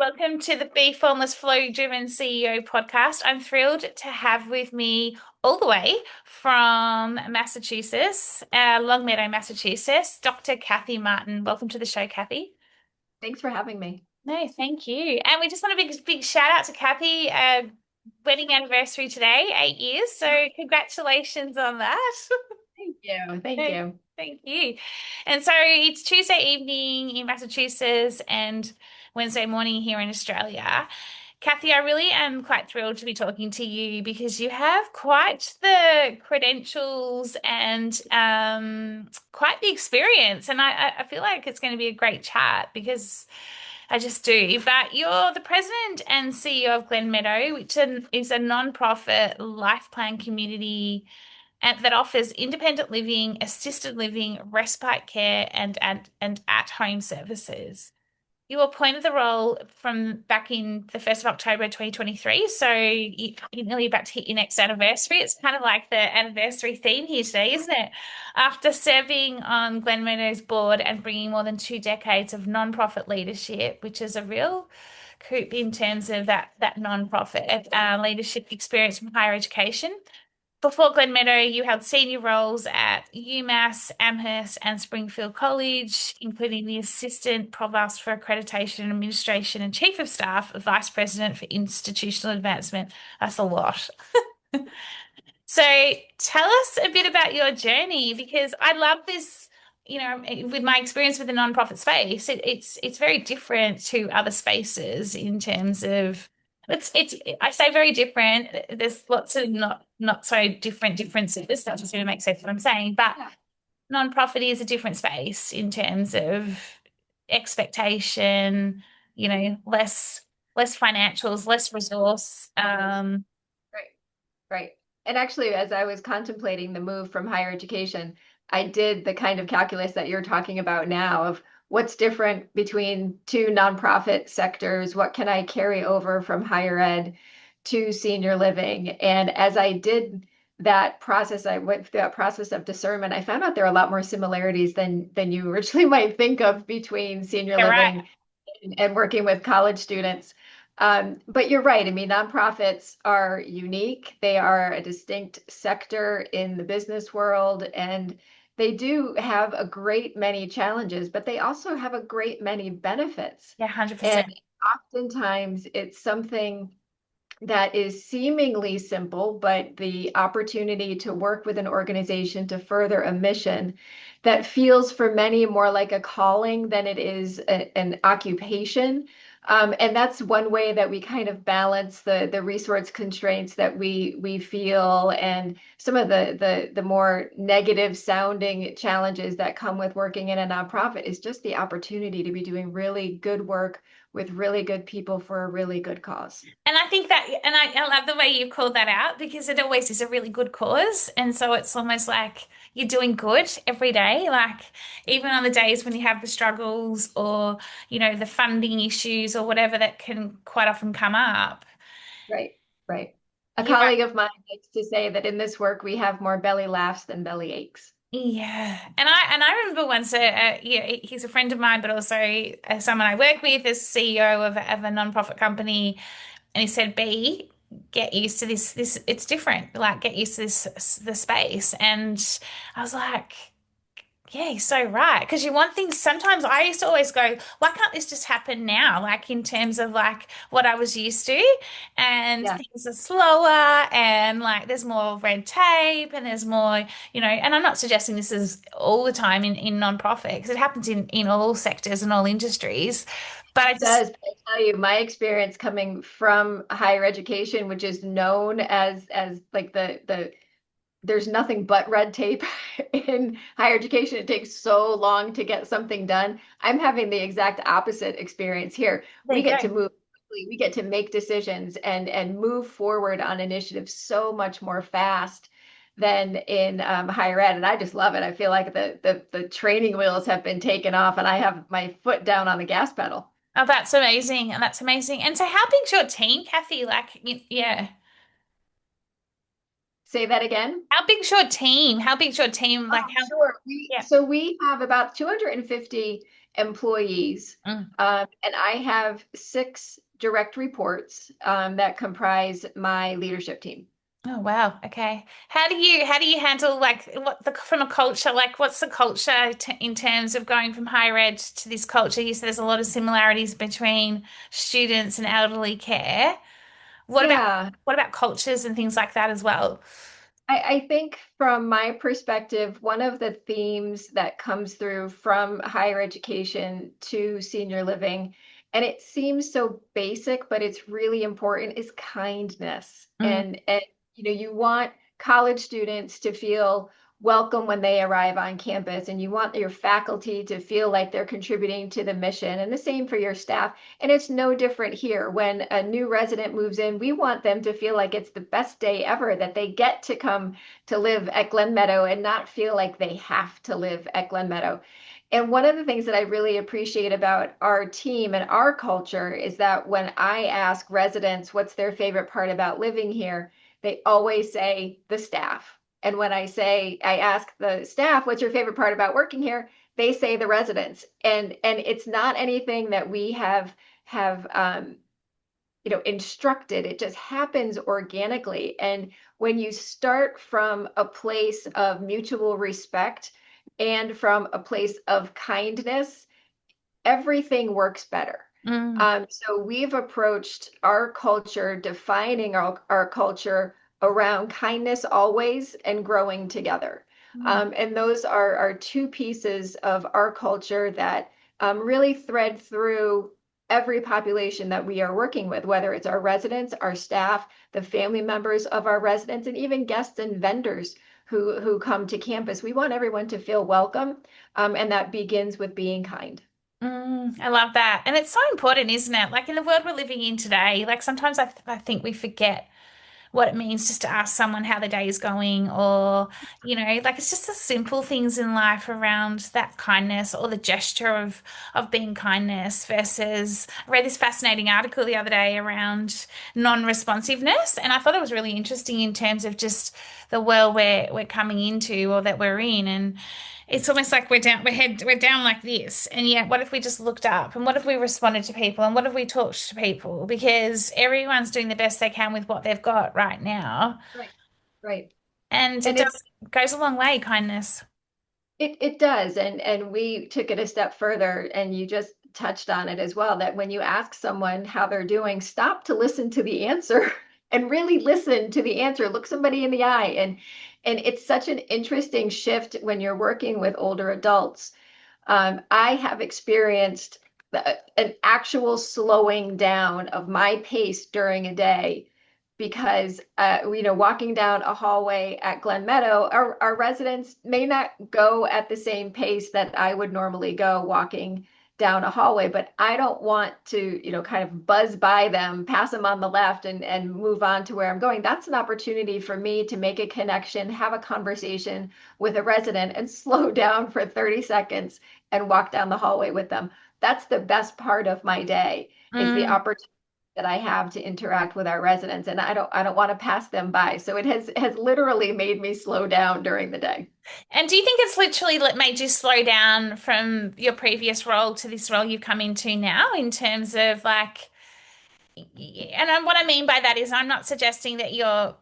Welcome to the Bee Formless Flow Driven CEO podcast. I'm thrilled to have with me all the way from Massachusetts, Longmeadow, Massachusetts, Dr. Kathy Martin. Welcome to the show, Kathy. Thanks for having me. No, thank you. And we just want a big shout out to Kathy. Wedding anniversary today, 8 years. So congratulations on that. Thank you. Thank No, you. thank you. And so it's Tuesday evening in Massachusetts and Wednesday morning here in Australia. Kathy, I really am quite thrilled to be talking to you because you have quite the credentials and quite the experience. And I feel like it's going to be a great chat because I just do. But you're the president and CEO of Glen Meadow, which is a non-profit life plan community and that offers independent living, assisted living, respite care, and at-home services. You were appointed the role from back in the 1st of October 2023, so you're nearly about to hit your next anniversary. It's kind of like the anniversary theme here today, isn't it? After serving on Glen Meadows board and bringing more than 2 decades of nonprofit leadership, which is a real coup in terms of that nonprofit leadership experience from higher education. Before Glen Meadow, you held senior roles at UMass, Amherst, and Springfield College, including the Assistant Provost for Accreditation and Administration and Chief of Staff, Vice President for Institutional Advancement. That's a lot. So tell us a bit about your journey because I love this, with my experience with the nonprofit space, it's very different to other spaces in terms of it's I say very different. There's lots of not so different differences. That just really makes sense what I'm saying. But Yeah. nonprofit is a different space in terms of expectation, less financials, less resource. Right. Right. And actually, as I was contemplating the move from higher education, I did the kind of calculus that you're talking about now of what's different between two nonprofit sectors. What can I carry over from higher ed to senior living? And as I did that process, I went through that process of discernment. I found out there are a lot more similarities than you originally might think of between senior Yeah, right. living and working with college students. But you're right. I mean, nonprofits are unique. They are a distinct sector in the business world, and they do have a great many challenges, but they also have a great many benefits. Yeah, And 100%. oftentimes it's something that is seemingly simple, but the opportunity to work with an organization to further a mission that feels for many more like a calling than it is an occupation. And that's one way that we kind of balance the resource constraints that we feel and some of the more negative sounding challenges that come with working in a nonprofit is just the opportunity to be doing really good work with really good people for a really good cause. And I think that, and I love the way you called that out because it always is a really good cause. And so it's almost like you're doing good every day. Like even on the days when you have the struggles or, the funding issues or whatever that can quite often come up. Right, right. A You colleague of mine likes to say that in this work we have more belly laughs than belly aches. Yeah, and I remember once, he's a friend of mine, but also someone I work with, as CEO of a nonprofit company, and he said, "B, get used to this. It's different. Like, get used to this the space." And I was like, yeah, you're so right. Because you want things, sometimes I used to always go, why can't this just happen now? Like in terms of like what I was used to. And Yeah, things are slower and like there's more red tape and there's more, and I'm not suggesting this is all the time in nonprofit because it happens in all sectors and all industries. But I it just does. I tell you, my experience coming from higher education, which is known as like the there's nothing but red tape in higher education. It takes so long to get something done. I'm having the exact opposite experience here. there We you go. get to move quickly. We get to make decisions and move forward on initiatives so much more fast than in higher ed. And I just love it. I feel like the training wheels have been taken off and I have my foot down on the gas pedal. Oh, that's amazing. And that's amazing. And so how big's your team, Kathy? Like, yeah. Say that again. How big's your team? How big's your team? Like Oh, how, sure. We yeah. so we have about 250 employees. Mm. And I have 6 direct reports that comprise my leadership team. Oh wow. Okay. How do you handle like what the from a culture like what's the culture t in terms of going from higher ed to this culture? You said there's a lot of similarities between students and elderly care. What about Yeah, what about cultures and things like that as well? I think from my perspective, one of the themes that comes through from higher education to senior living, and it seems so basic, but it's really important, is kindness. Mm, And you want college students to feel welcome when they arrive on campus, and you want your faculty to feel like they're contributing to the mission, and the same for your staff. And it's no different here. When a new resident moves in, we want them to feel like it's the best day ever, that they get to come to live at Glen Meadow and not feel like they have to live at Glen Meadow. And one of the things that I really appreciate about our team and our culture is that when I ask residents what's their favorite part about living here, they always say the staff. And when I ask the staff, what's your favorite part about working here? They say the residents. And it's not anything that we have instructed. It just happens organically. And when you start from a place of mutual respect and from a place of kindness, everything works better. mm, So we've approached our culture, defining our culture around kindness always and growing together. mm, And those are 2 pieces of our culture that really thread through every population that we are working with, whether it's our residents, our staff, the family members of our residents, and even guests and vendors who come to campus. We want everyone to feel welcome, and that begins with being kind. I love that. And it's so important, isn't it? Like in the world we're living in today, like sometimes I think we forget what it means just to ask someone how their day is going, or, like it's just the simple things in life around that kindness or the gesture of being kindness versus I read this fascinating article the other day around non-responsiveness, and I thought it was really interesting in terms of just the world we're coming into or that we're in. And it's almost like we're down like this. And yet, what if we just looked up and what if we responded to people and what if we talked to people? Because everyone's doing the best they can with what they've got right now. Right, right. And it And does goes a long way, kindness. it does. And we took it a step further, and you just touched on it as well, that when you ask someone how they're doing, stop to listen to the answer and really listen to the answer. Look somebody in the eye. And it's such an interesting shift when you're working with older adults. I have experienced an actual slowing down of my pace during a day because, walking down a hallway at Glen Meadow, our residents may not go at the same pace that I would normally go walking down a hallway, but I don't want to, kind of buzz by them, pass them on the left and move on to where I'm going. That's an opportunity for me to make a connection, have a conversation with a resident and slow down for 30 seconds and walk down the hallway with them. That's the best part of my day, is the Mm. opportunity that I have to interact with our residents, and I don't want to pass them by. So it has literally made me slow down during the day. And do you think it's literally made you slow down from your previous role to this role you've come into now in terms of like, what I mean by that is I'm not suggesting that you're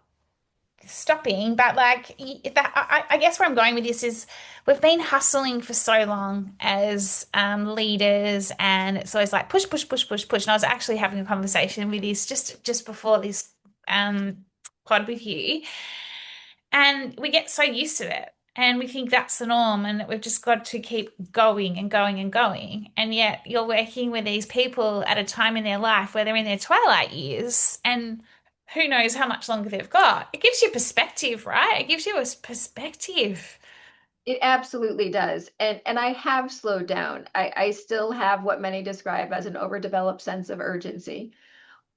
stopping, but like that, I guess where I'm going with this is we've been hustling for so long as leaders, and it's always like push, push, push, push, push. And I was actually having a conversation with this just before this pod with you, and we get so used to it. And we think that's the norm, and that we've just got to keep going and going and going. And yet, you're working with these people at a time in their life where they're in their twilight years, and who knows how much longer they've got. It gives you perspective, right? It gives you a perspective. It absolutely does. And I have slowed down. I still have what many describe as an overdeveloped sense of urgency.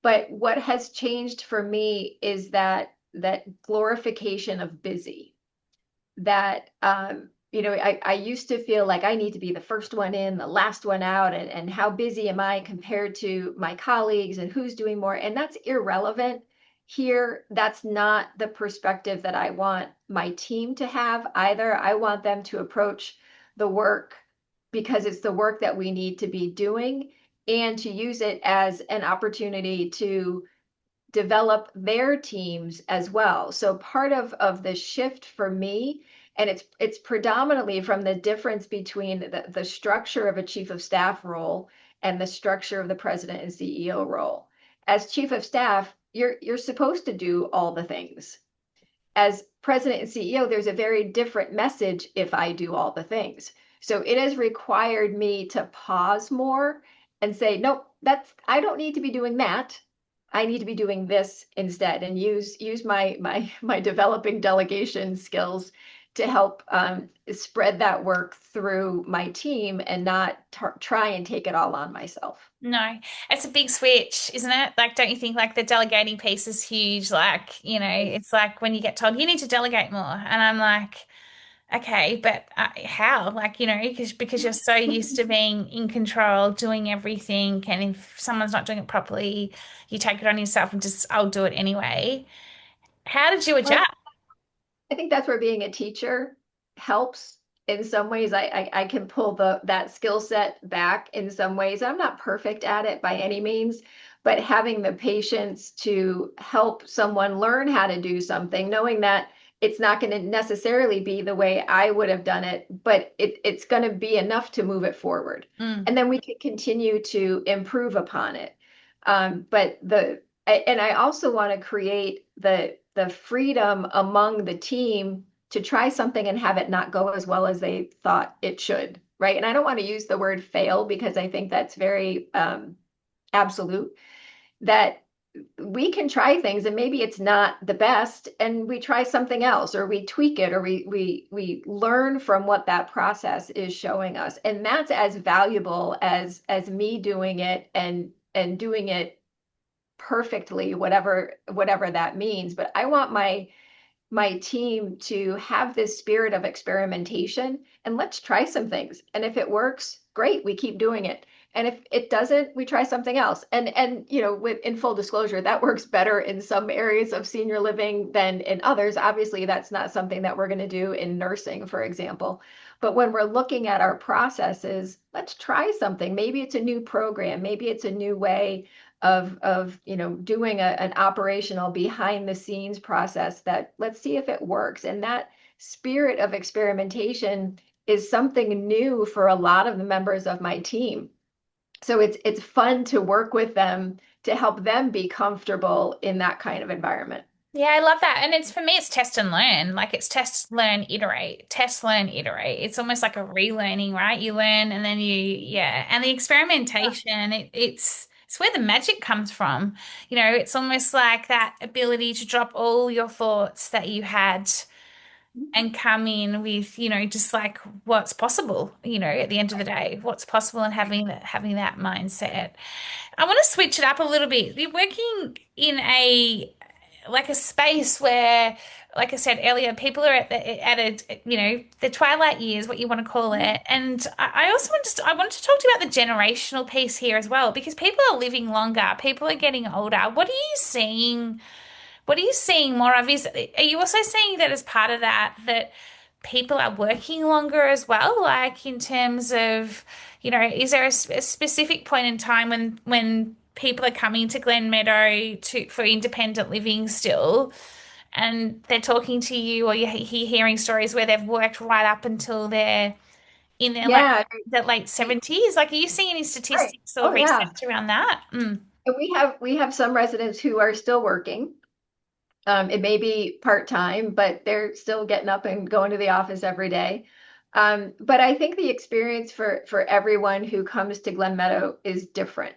But what has changed for me is that glorification of busy. That I used to feel like I need to be the first one in, the last one out, and how busy am I compared to my colleagues and who's doing more. And that's irrelevant here. That's not the perspective that I want my team to have either. I want them to approach the work because it's the work that we need to be doing, and to use it as an opportunity to develop their teams as well. So part of the shift for me, and it's predominantly from the difference between the structure of a chief of staff role and the structure of the president and CEO role. As chief of staff, you're supposed to do all the things. As president and CEO, there's a very different message if I do all the things. So it has required me to pause more and say, nope, I don't need to be doing that. I need to be doing this instead, and use my developing delegation skills to help spread that work through my team and not try and take it all on myself. No, it's a big switch, isn't it? Like, don't you think like the delegating piece is huge? Like, it's like when you get told you need to delegate more, and I'm like, okay, but how? Like, because you're so used to being in control, doing everything, and if someone's not doing it properly, you take it on yourself and just, I'll do it anyway. How did you Well, adjust? I think that's where being a teacher helps in some ways. I can pull that skill set back in some ways. I'm not perfect at it by any means, but having the patience to help someone learn how to do something, knowing that it's not going to necessarily be the way I would have done it, but it's going to be enough to move it forward. Mm. And then we can continue to improve upon it. And I also want to create the freedom among the team to try something and have it not go as well as they thought it should, right? And I don't want to use the word fail because I think that's very absolute. That we can try things and maybe it's not the best, and we try something else, or we tweak it, or we learn from what that process is showing us, and that's as valuable as me doing it and doing it perfectly, whatever that means. But I want my team to have this spirit of experimentation, and let's try some things. And if it works, great, we keep doing it. And if it doesn't, we try something else. And with in full disclosure, that works better in some areas of senior living than in others. Obviously, that's not something that we're going to do in nursing, for example. But when we're looking at our processes, let's try something. Maybe it's a new program, maybe it's a new way of doing an operational behind the scenes process, that let's see if it works. And that spirit of experimentation is something new for a lot of the members of my team. So it's fun to work with them to help them be comfortable in that kind of environment. Yeah, I love that. And it's for me, it's test and learn. Like it's test, learn, iterate, test, learn, iterate. It's almost like a relearning, right? You learn and then yeah. And the experimentation, it's where the magic comes from. It's almost like that ability to drop all your thoughts that you had and come in with, just like what's possible, at the end of the day, what's possible, and having that mindset. I want to switch it up a little bit. You're working in a space where, like I said earlier, people are the twilight years, what you want to call it. And I also want to talk to you about the generational piece here as well, because people are living longer, people are getting older. What are you seeing? What are you seeing more of? Are you also seeing that as part of that people are working longer as well? Like in terms of, is there a specific point in time when people are coming to Glen Meadow for independent living still, and they're talking to you, or you're hearing stories where they've worked right up until they're in Yeah, their late we- 70s? Like, are you seeing any right. statistics or Oh yeah. research around that? Mm. And we have some residents who are still working. It may be part-time, but they're still getting up and going to the office every day. But I think the experience for everyone who comes to Glen Meadow is different.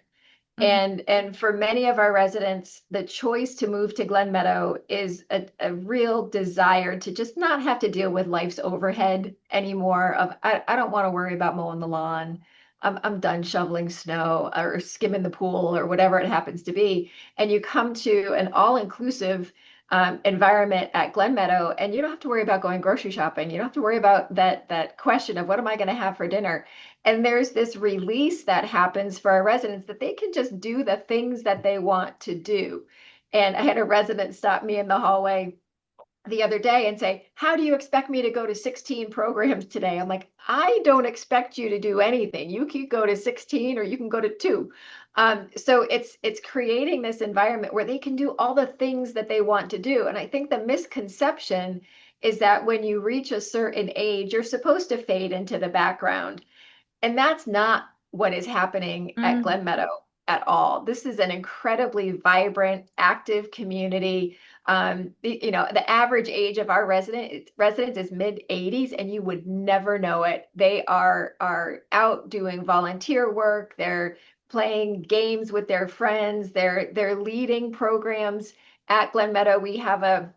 Mhm. And for many of our residents, the choice to move to Glen Meadow is a real desire to just not have to deal with life's overhead anymore. I don't want to worry about mowing the lawn. I'm done shoveling snow or skimming the pool or whatever it happens to be. And you come to an all-inclusive environment at Glen Meadow, and you don't have to worry about going grocery shopping. You don't have to worry about that question of what am I going to have for dinner. And there's this release that happens for our residents that they can just do the things that they want to do. And I had a resident stop me in the hallway the other day and say, how do you expect me to go to 16 programs today? I'm like, I don't expect you to do anything. You can go to 16 or you can go to two. So it's creating this environment where they can do all the things that they want to do. And I think the misconception is that when you reach a certain age, you're supposed to fade into the background. And that's not what is happening at Mm, Glen Meadow at all. This is an incredibly vibrant, active community. The average age of our residents is mid 80s, and you would never know it. They are out doing volunteer work. They're playing games with their friends. They're leading programs at Glen Meadow. We have a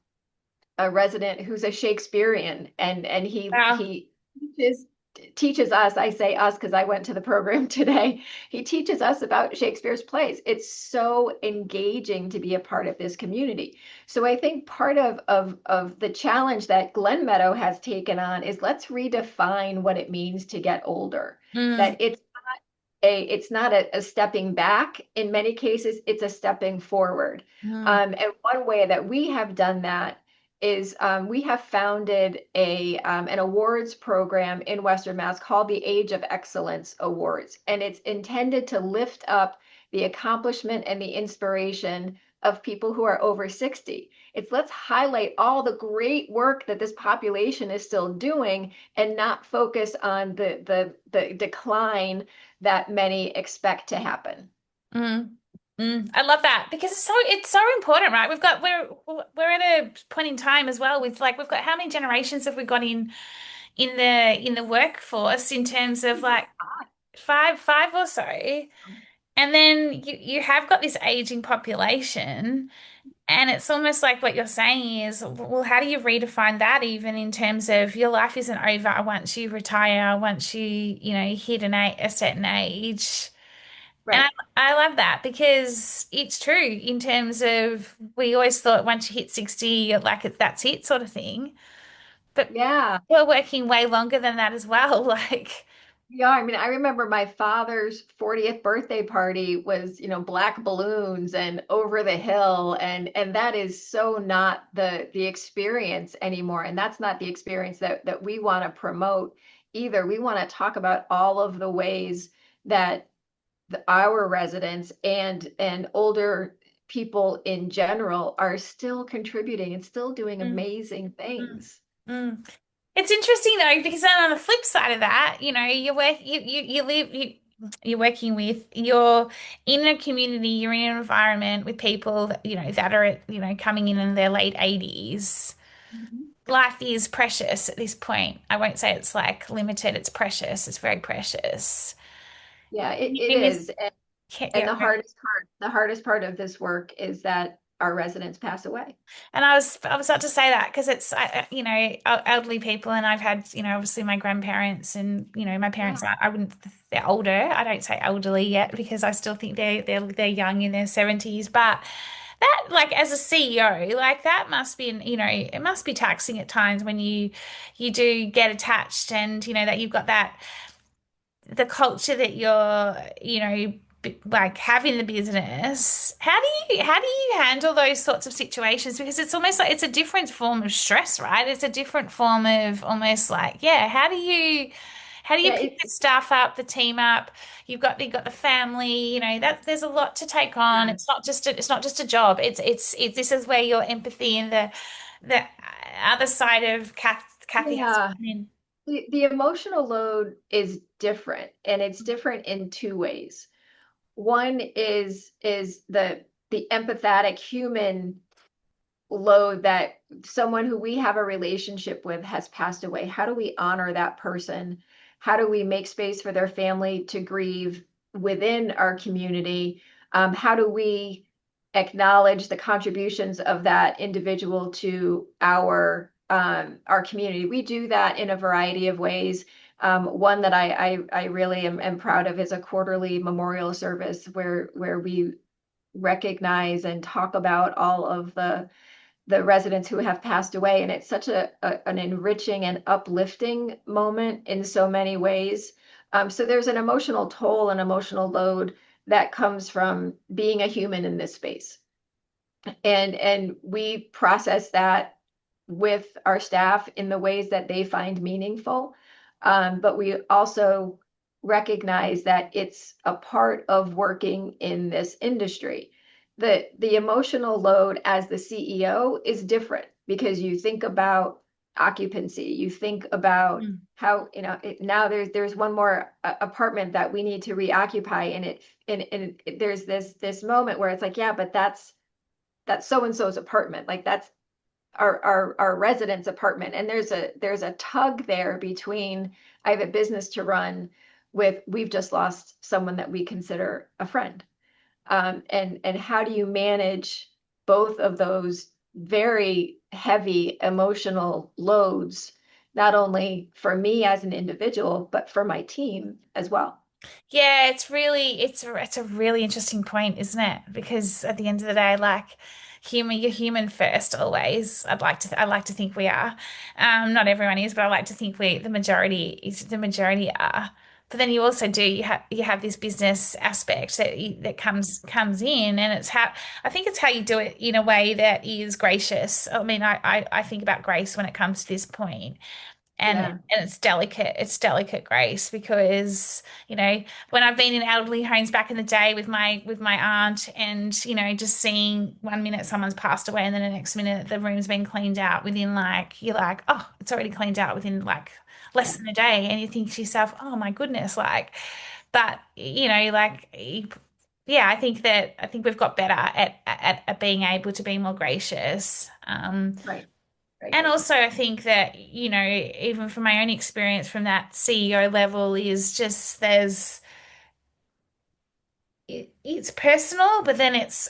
resident who's a Shakespearean, and wow. he teaches teaches us. I say us because I went to the program today. He teaches us about Shakespeare's plays. It's so engaging to be a part of this community. So I think part of the challenge that Glen Meadow has taken on is let's redefine what it means to get older. That Mm, it's not a stepping back. In many cases, it's a stepping forward. mm, And one way that we have done that is we have founded an awards program in Western Mass called the Age of Excellence Awards. And it's intended to lift up the accomplishment and the inspiration of people who are over 60. It's let's highlight all the great work that this population is still doing and not focus on the decline that many expect to happen. mm, I love that because it's so important, right? We're at a point in time as well with like we've got how many generations have we got in the workforce in terms of like five or so. And then you have got this aging population, and it's almost like what you're saying is, well, how do you redefine that even in terms of your life isn't over once you retire, once you hit a certain age. And Right. I love that because it's true in terms of we always thought once you hit 60, you're like that's it sort of thing. But Yeah. we're working way longer than that as well. Like, Yeah. I mean, I remember my father's 40th birthday party was, black balloons and over the hill. And that is so not the experience anymore. And that's not the experience that we want to promote either. We want to talk about all of the ways that our residents and older people in general are still contributing and still doing mm, amazing mm, things. mm. It's interesting though, because then on the flip side of that, you're working with, you're in a community, you're in an environment with people that are coming in their late 80s. Mhm. Life is precious at this point. I won't say it's like limited, it's precious. It's very precious. Yeah, it In this, is. And yeah, the hardest part of this work is that our residents pass away. and I was about to say that because it's elderly people, and I've had obviously my grandparents and my parents. Yeah. I wouldn't they're older. I don't say elderly yet because I still think they're young in their 70s. But that like as a CEO, like that must be it must be taxing at times when you do get attached and that you've got that the culture that you're, like having the business, how do you handle those sorts of situations? Because it's almost like it's a different form of stress, right? It's a different form of almost like, yeah, how do you Yeah, pick the staff up, the team up? You've got the family, that there's a lot to take on. yeah, It's not just a job. It's this is where your empathy and the other side of Kathy has to yeah. come in. The emotional load is different, and it's different in two ways. One is the empathetic human load that someone who we have a relationship with has passed away. How do we honor that person? How do we make space for their family to grieve within our community? How do we acknowledge the contributions of that individual to our community? We do that in a variety of ways. One that I really am proud of is a quarterly memorial service where we recognize and talk about all of the residents who have passed away. And it's such an enriching and uplifting moment in so many ways. So there's an emotional toll and emotional load that comes from being a human in this space. And we process that with our staff in the ways that they find meaningful. But we also recognize that it's a part of working in this industry. The emotional load as the CEO is different because you think about occupancy, you think about Mm. how, now there's one more apartment that we need to reoccupy, there's this moment where it's like, yeah, but that's so and so's apartment, like that's our resident's apartment, and there's a tug there between I have a business to run with we've just lost someone that we consider a friend, and how do you manage both of those very heavy emotional loads, not only for me as an individual, but for my team as well. Yeah, it's a really interesting point, isn't it? Because at the end of the day, like you're human first always. I like to think we are. Not everyone is, but I like to think the majority are. But then you also do you have this business aspect that comes in, and I think it's how you do it in a way that is gracious. I mean, I think about grace when it comes to this point, Yeah, and it's delicate grace because when I've been in elderly homes back in the day with my aunt, and just seeing 1 minute someone's passed away and then the next minute the room's been cleaned out within, like, you're like, oh, it's already cleaned out within like less yeah, than a day, and you think to yourself, oh my goodness, like, but like, yeah, I think we've got better at being able to be more gracious. right, right, And right. also, I think that, even from my own experience from that CEO level, is just it's personal, but then there's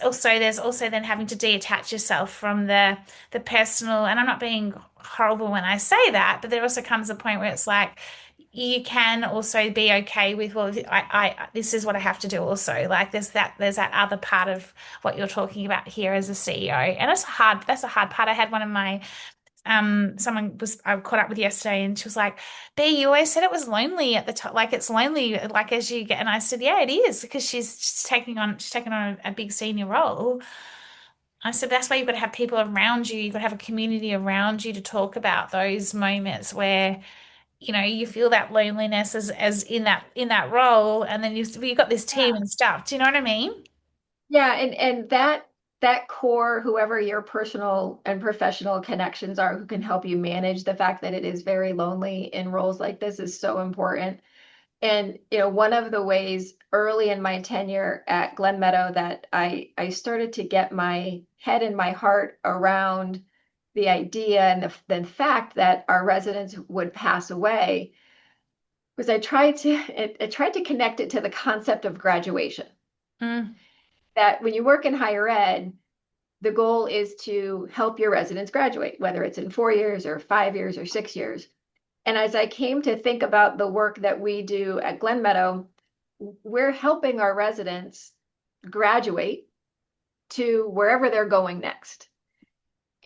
also then having to detach yourself from the personal. And I'm not being horrible when I say that, but there also comes a point where it's like you can also be okay with, well, I this is what I have to do also. Like there's that other part of what you're talking about here as a CEO. And that's a hard part. I had one of my someone was I caught up with yesterday, and she was like, B, you always said it was lonely at the top, like it's lonely like as you get. And I said, yeah, it is, because she's taking on a big senior role. I said, that's why you've got to have people around you, you've got to have a community around you to talk about those moments where you feel that loneliness as in that role, and then you've got this team and stuff. Do you know what I mean? Yeah, and that core, whoever your personal and professional connections are, who can help you manage the fact that it is very lonely in roles like this, is so important. And one of the ways early in my tenure at Glen Meadow that I started to get my head and my heart around the idea and the fact that our residents would pass away was I tried to connect it to the concept of graduation. Mm, That when you work in higher ed, the goal is to help your residents graduate, whether it's in 4 years or 5 years or 6 years. And as I came to think about the work that we do at Glen Meadow, we're helping our residents graduate to wherever they're going next.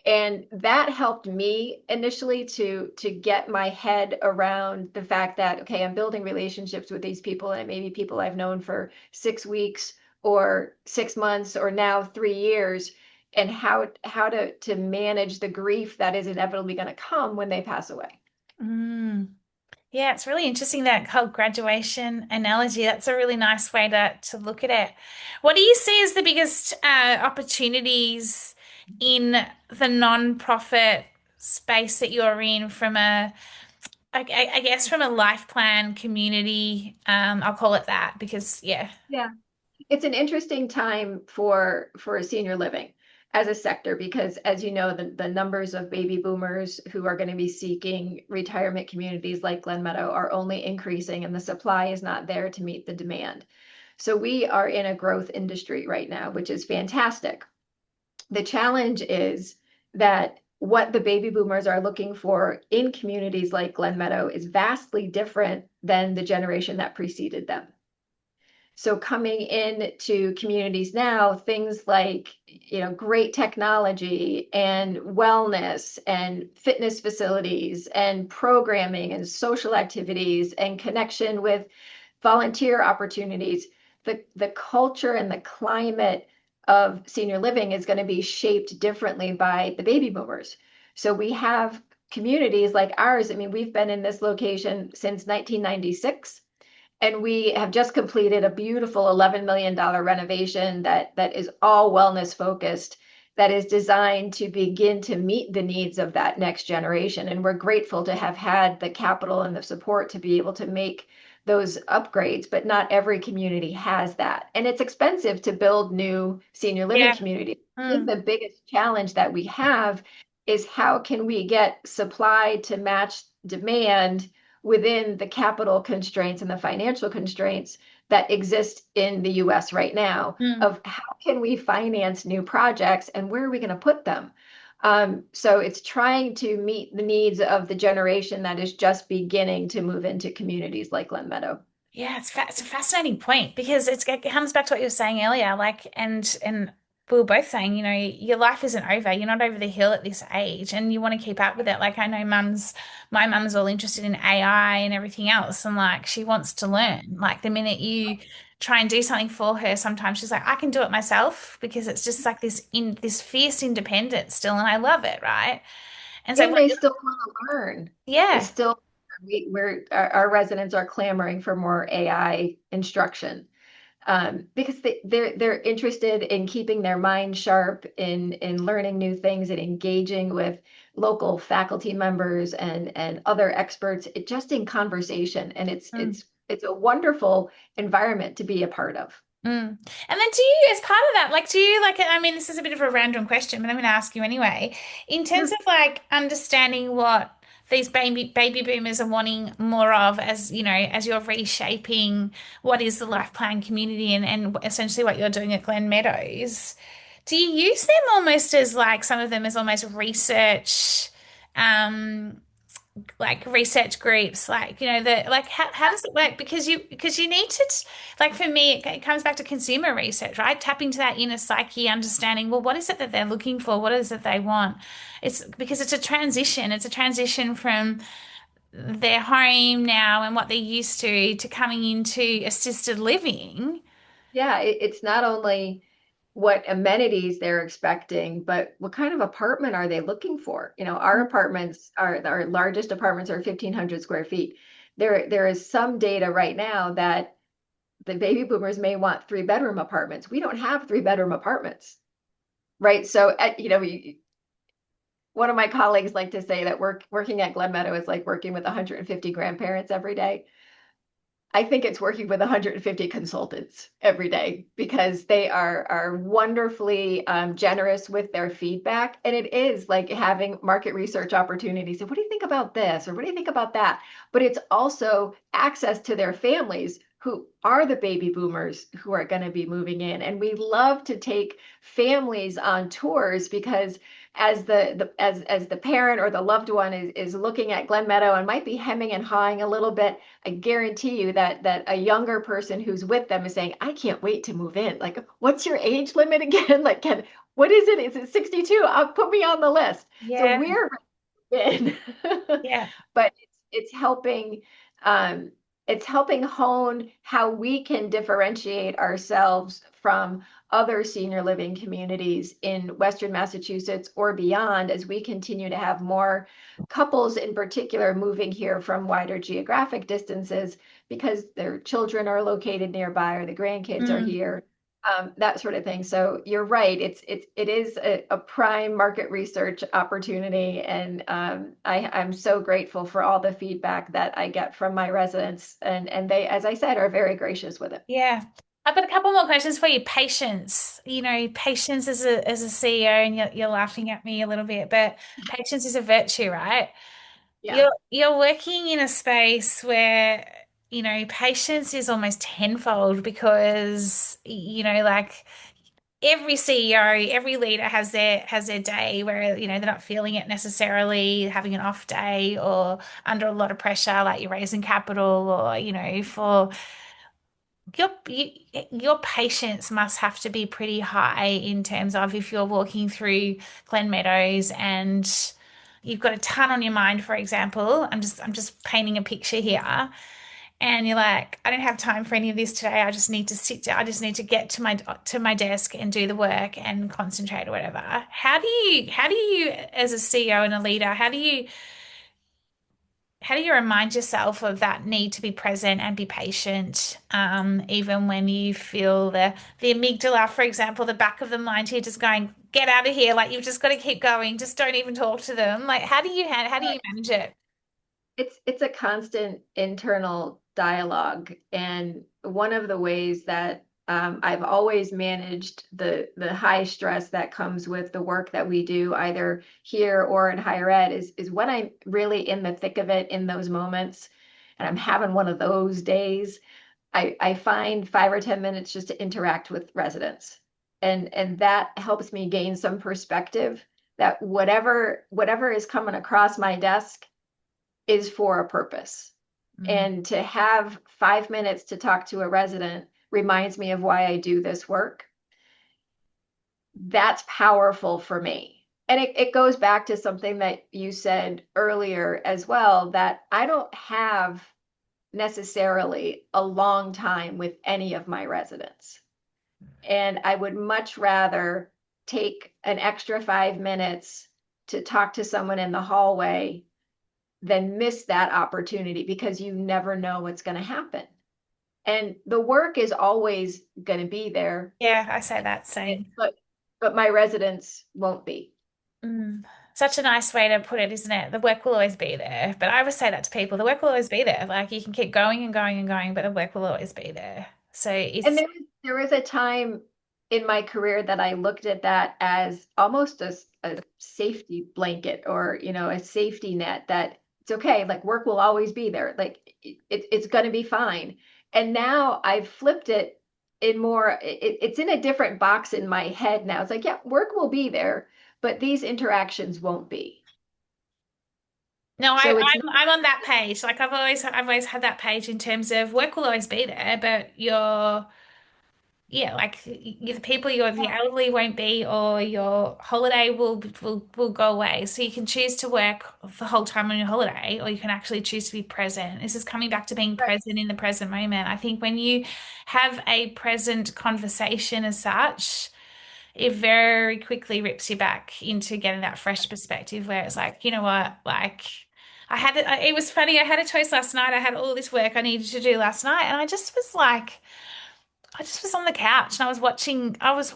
And that helped me initially to get my head around the fact that, okay, I'm building relationships with these people, and maybe people I've known for 6 weeks or 6 months or now 3 years, and how to manage the grief that is inevitably going to come when they pass away. mm. Yeah, it's really interesting, that whole graduation analogy. That's a really nice way to look at it. What do you see as the biggest opportunities in the non-profit space that you're in, from I guess from a life plan community? I'll call it that because, yeah. Yeah. It's an interesting time for senior living as a sector because, as you know, the numbers of baby boomers who are going to be seeking retirement communities like Glen Meadow are only increasing, and the supply is not there to meet the demand. So we are in a growth industry right now, which is fantastic. The challenge is that what the baby boomers are looking for in communities like Glen Meadow is vastly different than the generation that preceded them. So coming into communities now, things like, great technology and wellness and fitness facilities and programming and social activities and connection with volunteer opportunities, the culture and the climate of senior living is going to be shaped differently by the baby boomers. So we have communities like ours. I mean, we've been in this location since 1996. And we have just completed a beautiful $11 million renovation that is all wellness focused, that is designed to begin to meet the needs of that next generation. And we're grateful to have had the capital and the support to be able to make those upgrades, but not every community has that. And it's expensive to build new senior living Yeah. communities. I think Mm, the biggest challenge that we have is how can we get supply to match demand within the capital constraints and the financial constraints that exist in the US right now mm. of how can we finance new projects and where are we going to put them? So it's trying to meet the needs of the generation that is just beginning to move into communities like Glen Meadow. Yeah, it's a fascinating point because it comes back to what you were saying earlier, like and we were both saying, your life isn't over. You're not over the hill at this age, and you want to keep up with it. Like I know my mum's all interested in AI and everything else, and like she wants to learn. Like the minute you try and do something for her, sometimes she's like, I can do it myself because it's just like this fierce independence still, and I love it, right? And so And what they you still want to learn. They yeah. still, our residents are clamoring for more AI instruction. Because they're interested in keeping their mind sharp in learning new things and engaging with local faculty members and other experts just in conversation. And it's a wonderful environment to be a part of. Mm. And then do you, as part of that, like, do you like, I mean, this is a bit of a random question, but I'm going to ask you anyway. In terms Sure. of like understanding what these baby boomers are wanting more of as, as you're reshaping what is the life plan community and essentially what you're doing at Glen Meadows, do you use them almost as like some of them as almost research, um, like research groups, like the like how does it work, because you need to like for me it comes back to consumer research, right? Tapping to that inner psyche, understanding, well, what is it that they're looking for, what is it they want. It's because it's a transition from their home now and what they're used to coming into assisted living. Yeah, it's not only what amenities they're expecting, but what kind of apartment are they looking for? Our apartments our largest apartments are 1,500 square feet. There is some data right now that the baby boomers may want three-bedroom apartments. We don't have three-bedroom apartments, right? So, one of my colleagues like to say that working at Glen Meadow is like working with 150 grandparents every day. I think it's working with 150 consultants every day because they are wonderfully generous with their feedback. And it is like having market research opportunities. And what do you think about this? Or what do you think about that? But it's also access to their families who are the baby boomers who are going to be moving in. And we love to take families on tours because as the parent or the loved one is looking at Glen Meadow and might be hemming and hawing a little bit, I guarantee you that a younger person who's with them is saying, I can't wait to move in. Like, what's your age limit again? Like, what is it? Is it 62? Put me on the list. So Yeah, we're in. yeah. But um, it's helping hone how we can differentiate ourselves from other senior living communities in Western Massachusetts or beyond as we continue to have more couples in particular moving here from wider geographic distances because their children are located nearby or the grandkids are Mm. here, that sort of thing. So you're right. It is a prime market research opportunity, and I'm so grateful for all the feedback that I get from my residents, and they, as I said, are very gracious with it. Yeah. I've got a couple more questions for you. Patience. Patience as a CEO, and you're laughing at me a little bit, but patience is a virtue, right? Yeah. You're working in a space where, patience is almost tenfold because, like every CEO, every leader has their day where, they're not feeling it necessarily, having an off day or under a lot of pressure, like you're raising capital or, for your patience must have to be pretty high in terms of if you're walking through Glen Meadows and you've got a ton on your mind, for example. I'm just painting a picture here. and you're like, I don't have time for any of this today. I just need to sit down. I just need to get to my desk and do the work and concentrate or whatever. How do you as a CEO and a leader, how do you remind yourself of that need to be present and be patient, even when you feel the amygdala, for example, the back of the mind here just going, get out of here, like you've just got to keep going, just don't even talk to them. Like how do you manage it? It's a constant internal dialogue, and one of the ways that I've always managed the high stress that comes with the work that we do, either here or in higher ed, is when I'm really in the thick of it in those moments, and I'm having one of those days. I find 5 or 10 minutes just to interact with residents, and that helps me gain some perspective that whatever is coming across my desk is for a purpose. Mm. And to have 5 minutes to talk to a resident reminds me of why I do this work. That's powerful for me. And it goes back to something that you said earlier as well, that I don't have necessarily a long time with any of my residents. And I would much rather take an extra 5 minutes to talk to someone in the hallway than miss that opportunity, because you never know what's going to happen. And the work is always going to be there, Yeah, I say that same. but my residents won't be. Mm. Such a nice way to put it, isn't it? The work will always be there. But I always say that to people, the work will always be there. Like you can keep going and going and going, but the work will always be there. So And it's there was a time in my career that I looked at that as almost a safety blanket, or, a safety net, that it's okay, like work will always be there. Like it's going to be fine. And now I've flipped it in more, it's in a different box in my head now. It's like, yeah, work will be there, but these interactions won't be. no, So it's not, I'm on that page. Like I've always had that page in terms of work will always be there, but you're yeah, like you, the people you're the elderly won't be, or your holiday will go away. So you can choose to work the whole time on your holiday, or you can actually choose to be present. This is coming back to being right. present in the present moment. I think when you have a present conversation as such, it very quickly rips you back into getting that fresh perspective where it's like, you know what, like. It was funny. I had a choice last night. I had all this work I needed to do last night, and I just was on the couch and I was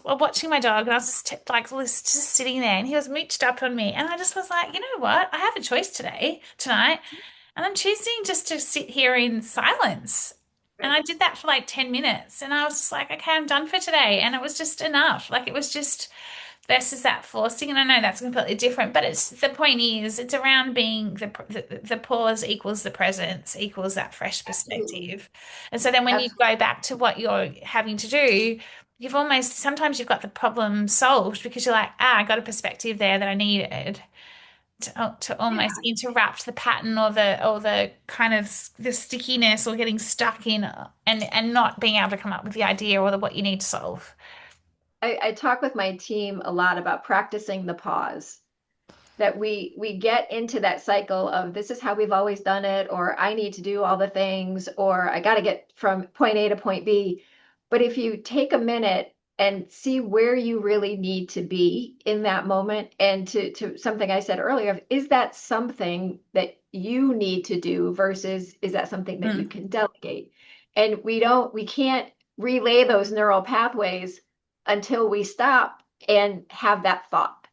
watching my dog, and I was just just sitting there, and he was mooched up on me, and I just was like, you know what? I have a choice tonight, and I'm choosing just to sit here in silence. And Right. I did that for like 10 minutes, and I was just like, okay, I'm done for today. And it was just enough. Like it was just versus that forcing. And I know that's completely different, but it's the point is it's around being the pause equals the presence equals that fresh Absolutely. perspective. And so then when you Absolutely. go back to what you're having to do, you've almost sometimes you've got the problem solved because you're like, ah, I got a perspective there that I needed to almost Yeah. interrupt the pattern or the kind of the stickiness or getting stuck in and not being able to come up with the idea or what you need to solve. I talk with my team a lot about practicing the pause, that we get into that cycle of this is how we've always done it, or I need to do all the things, or I got to get from point A to point B. But if you take a minute and see where you really need to be in that moment, and to something I said earlier, is that something that you need to do versus is that something that you Mm. can delegate? And we can't relay those neural pathways until we stop and have that thought.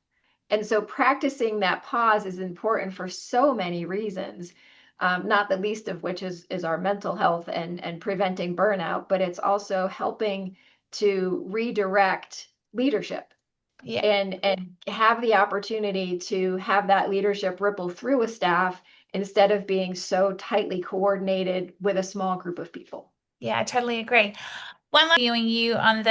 And so practicing that pause is important for so many reasons, not the least of which is our mental health and preventing burnout, but it's also helping to redirect leadership, Yeah. and have the opportunity to have that leadership ripple through a staff instead of being so tightly coordinated with a small group of people. Yeah, I totally agree. One last viewing you on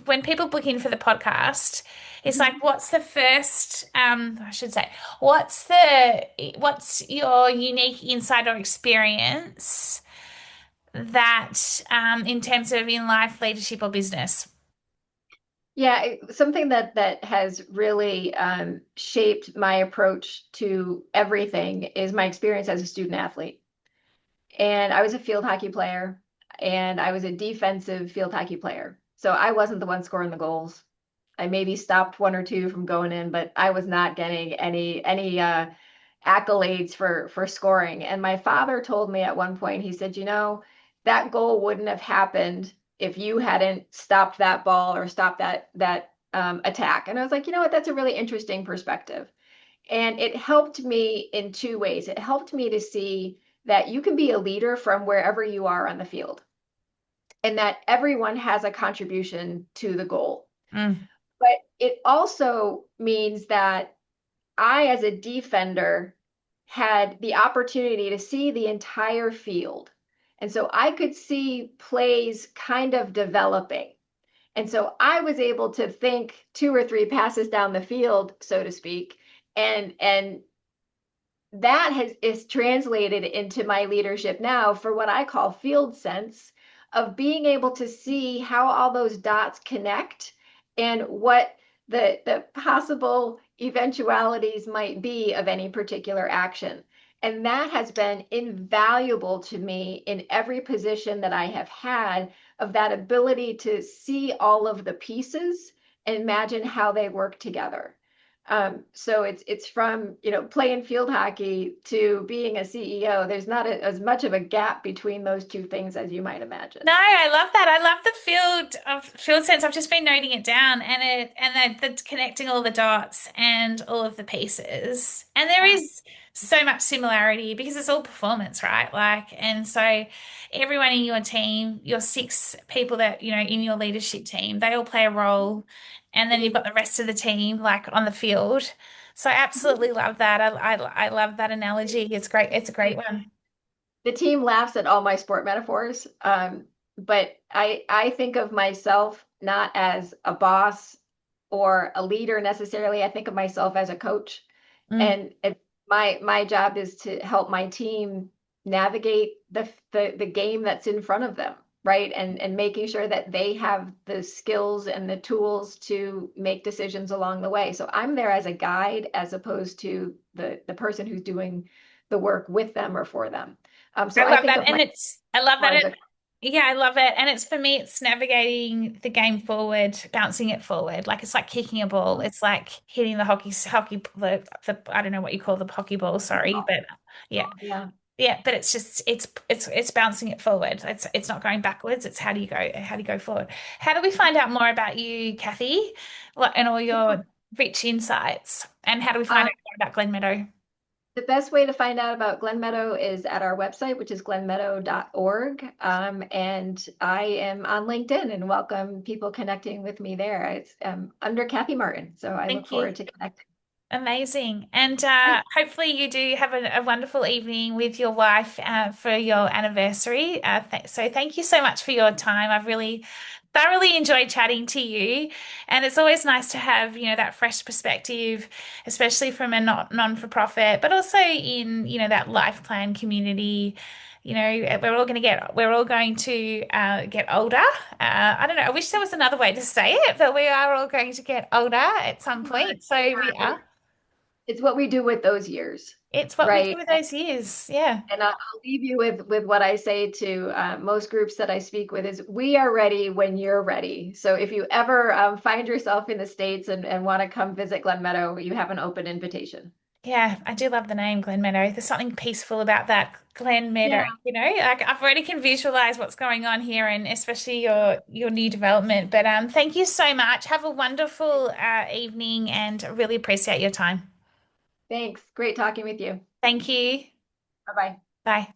when people book in for the podcast, it's Mhm. like, what's the first, I should say, what's your unique insight or experience that, in terms of in life, leadership or business? Yeah, something that has really shaped my approach to everything is my experience as a student athlete. and I was a field hockey player, and I was a defensive field hockey player. So I wasn't the one scoring the goals. I maybe stopped one or two from going in, but I was not getting any accolades for scoring. And my father told me at one point, he said, you know, that goal wouldn't have happened if you hadn't stopped that ball or stopped that attack. And I was like, you know what, that's a really interesting perspective. And it helped me in two ways. It helped me to see that you can be a leader from wherever you are on the field, and that everyone has a contribution to the goal. Mm. But it also means that I, as a defender, had the opportunity to see the entire field. And so I could see plays kind of developing. And so I was able to think two or three passes down the field, so to speak, and that has is translated into my leadership now for what I call field sense, of being able to see how all those dots connect and what the possible eventualities might be of any particular action. And that has been invaluable to me in every position that I have had, of that ability to see all of the pieces and imagine how they work together. So it's from, playing field hockey to being a CEO. There's not as much of a gap between those two things as you might No, imagine. I love that. I love the field sense. I've just been noting it down and the connecting all the dots and all of the pieces. And there Yeah. is so much similarity because it's all performance, right? Like, and so everyone in your team, your six people that, in your leadership team, they all play a role. And then you've got the rest of the team like on the field. So I absolutely love that. I love that analogy. It's great. It's a great one. The team laughs at all my sport metaphors, but I think of myself not as a boss or a leader necessarily. I think of myself as a coach, Mm. and my job is to help my team navigate the game that's in front of them, right? And making sure that they have the skills and the tools to make decisions along the way. So I'm there as a guide as opposed to the person who's doing the work with them or for them. So I I love think that. of And my I love that more as a yeah, I love it. And it's for me, it's navigating the game forward, bouncing it forward. Like it's like kicking a ball. It's like hitting the the I don't know what you call the hockey ball, sorry, ball. but yeah. Yeah. Yeah, but it's just it's bouncing it forward. It's not going backwards. It's how do you go forward? How do we find out more about you, Kathy, and all your rich insights? And how do we find Um, out more about Glen Meadow? the best way to find out about Glen Meadow is at our website, which is glenmeadow.org. And I am on LinkedIn and welcome people connecting with me there. It's under Kathy Martin. So I look Thank you. forward to connecting. Amazing. And Great. hopefully you do have a wonderful evening with your wife for your anniversary. So thank you so much for your time. I've really thoroughly enjoyed chatting to you. And it's always nice to have, that fresh perspective, especially from a non-for-profit, but also in, that life plan community. We're all going to get older. I don't know. I wish there was another way to say it, but we are all going to get older at some But point. So we but are. it's what we do with those years, It's what we do right? with those years. Yeah. And I'll leave you with what I say to most groups that I speak with is, we are ready when you're ready. So if you ever find yourself in the States and want to come visit Glen Meadow, you have an open invitation. Yeah, I do love the name Glen Meadow. There's something peaceful about that Glen Meadow, Yeah, like I've already can visualize what's going on here and especially your new development. But thank you so much. Have a wonderful evening and really appreciate your time. thanks. Great talking with you. Thank you. Bye bye. Bye.